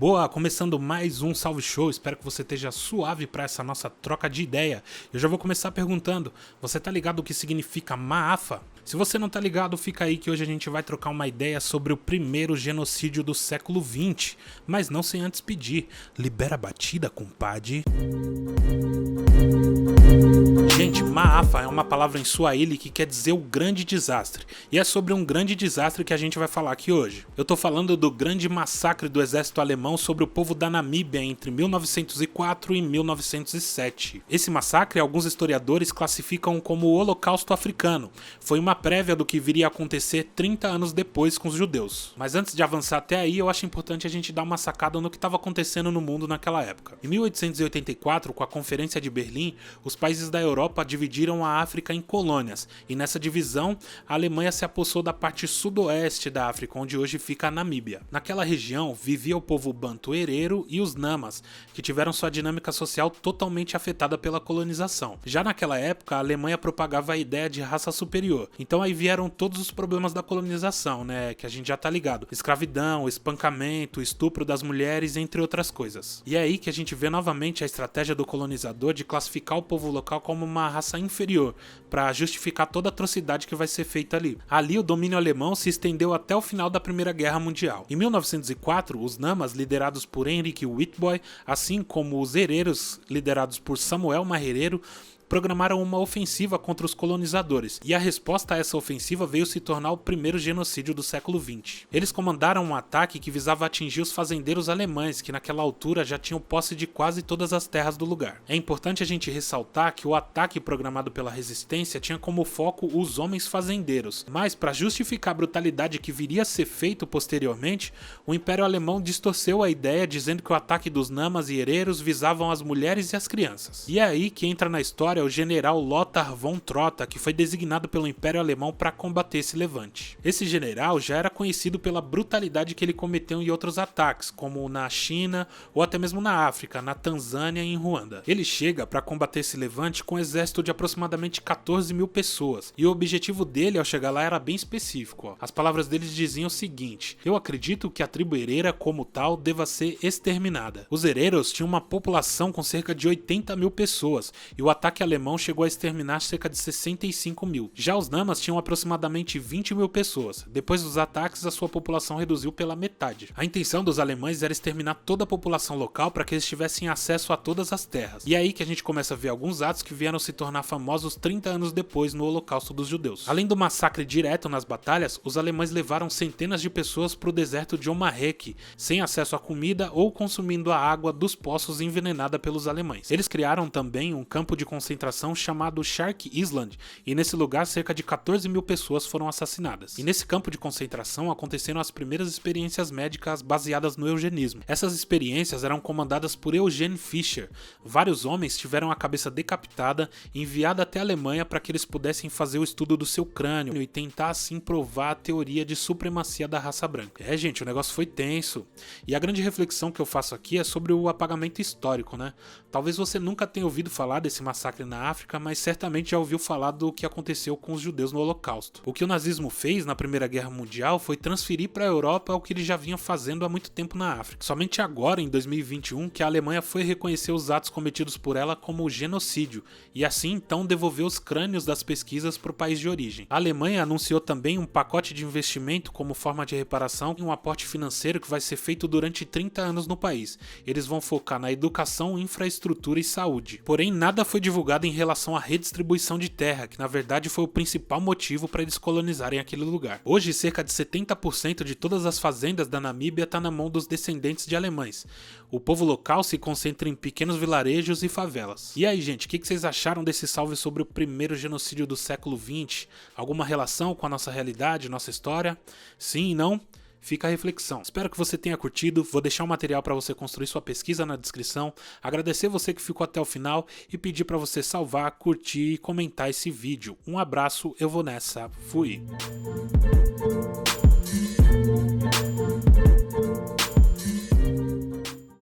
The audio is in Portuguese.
Boa, começando mais um Salve Show, espero que você esteja suave para essa nossa troca de ideia. Eu já vou começar perguntando, você tá ligado o que significa Maafa? Se você não tá ligado, fica aí que hoje a gente vai trocar uma ideia sobre o primeiro genocídio do século XX, mas não sem antes pedir, libera a batida, compadre. Gente, Maafa é uma palavra em Swahili que quer dizer o grande desastre, e é sobre um grande desastre que a gente vai falar aqui hoje. Eu tô falando do grande massacre do exército alemão sobre o povo da Namíbia entre 1904 e 1907. Esse massacre alguns historiadores classificam como o Holocausto Africano. Foi uma prévia do que viria a acontecer 30 anos depois com os judeus. Mas antes de avançar até aí, eu acho importante a gente dar uma sacada no que estava acontecendo no mundo naquela época. Em 1884, com a Conferência de Berlim, os países da Europa dividiram a África em colônias, e nessa divisão, a Alemanha se apossou da parte sudoeste da África, onde hoje fica a Namíbia. Naquela região, vivia o povo banto-herero e os namas, que tiveram sua dinâmica social totalmente afetada pela colonização. Já naquela época, a Alemanha propagava a ideia de raça superior, então aí vieram todos os problemas da colonização, né, que a gente já tá ligado. Escravidão, espancamento, estupro das mulheres, entre outras coisas. E é aí que a gente vê novamente a estratégia do colonizador de classificar o povo local como uma raça inferior, para justificar toda a atrocidade que vai ser feita ali. Ali o domínio alemão se estendeu até o final da Primeira Guerra Mundial. Em 1904, os namas, liderados por Heinrich Witbooi, assim como os hereros, liderados por Samuel Marreiro, programaram uma ofensiva contra os colonizadores, e a resposta a essa ofensiva veio se tornar o primeiro genocídio do século XX. Eles comandaram um ataque que visava atingir os fazendeiros alemães, que naquela altura já tinham posse de quase todas as terras do lugar. É importante a gente ressaltar que o ataque programado pela resistência tinha como foco os homens fazendeiros, mas para justificar a brutalidade que viria a ser feito posteriormente, o Império Alemão distorceu a ideia dizendo que o ataque dos namas e hereros visavam as mulheres e as crianças. E é aí que entra na história o general Lothar von Trotha, que foi designado pelo Império Alemão para combater esse levante. Esse general já era conhecido pela brutalidade que ele cometeu em outros ataques, como na China ou até mesmo na África, na Tanzânia e em Ruanda. Ele chega para combater esse levante com um exército de aproximadamente 14 mil pessoas, e o objetivo dele ao chegar lá era bem específico. As palavras dele diziam o seguinte: eu acredito que a tribo herera como tal deva ser exterminada. Os hereros tinham uma população com cerca de 80 mil pessoas, e o ataque alemão chegou a exterminar cerca de 65 mil. Já os namas tinham aproximadamente 20 mil pessoas. Depois dos ataques, a sua população reduziu pela metade. A intenção dos alemães era exterminar toda a população local para que eles tivessem acesso a todas as terras. E é aí que a gente começa a ver alguns atos que vieram se tornar famosos 30 anos depois no Holocausto dos Judeus. Além do massacre direto nas batalhas, os alemães levaram centenas de pessoas para o deserto de Omareke, sem acesso à comida ou consumindo a água dos poços envenenada pelos alemães. Eles criaram também um campo de concentração chamado Shark Island, e nesse lugar cerca de 14 mil pessoas foram assassinadas. E nesse campo de concentração aconteceram as primeiras experiências médicas baseadas no eugenismo. Essas experiências eram comandadas por Eugen Fischer. Vários homens tiveram a cabeça decapitada e enviada até a Alemanha para que eles pudessem fazer o estudo do seu crânio e tentar assim provar a teoria de supremacia da raça branca. É, gente, o negócio foi tenso. E a grande reflexão que eu faço aqui é sobre o apagamento histórico, né? Talvez você nunca tenha ouvido falar desse massacre na África, mas certamente já ouviu falar do que aconteceu com os judeus no Holocausto. O que o nazismo fez na Primeira Guerra Mundial foi transferir para a Europa o que ele já vinha fazendo há muito tempo na África. Somente agora, em 2021, que a Alemanha foi reconhecer os atos cometidos por ela como genocídio, e assim então devolveu os crânios das pesquisas para o país de origem. A Alemanha anunciou também um pacote de investimento como forma de reparação e um aporte financeiro que vai ser feito durante 30 anos no país. Eles vão focar na educação, infraestrutura e saúde. Porém, nada foi divulgado em relação à redistribuição de terra, que na verdade foi o principal motivo para eles colonizarem aquele lugar. Hoje, cerca de 70% de todas as fazendas da Namíbia está na mão dos descendentes de alemães. O povo local se concentra em pequenos vilarejos e favelas. E aí, gente, o que vocês acharam desse salve sobre o primeiro genocídio do século XX? Alguma relação com a nossa realidade, nossa história? Sim e não? Fica a reflexão. Espero que você tenha curtido, vou deixar o material para você construir sua pesquisa na descrição, agradecer você que ficou até o final e pedir para você salvar, curtir e comentar esse vídeo. Um abraço, eu vou nessa, fui!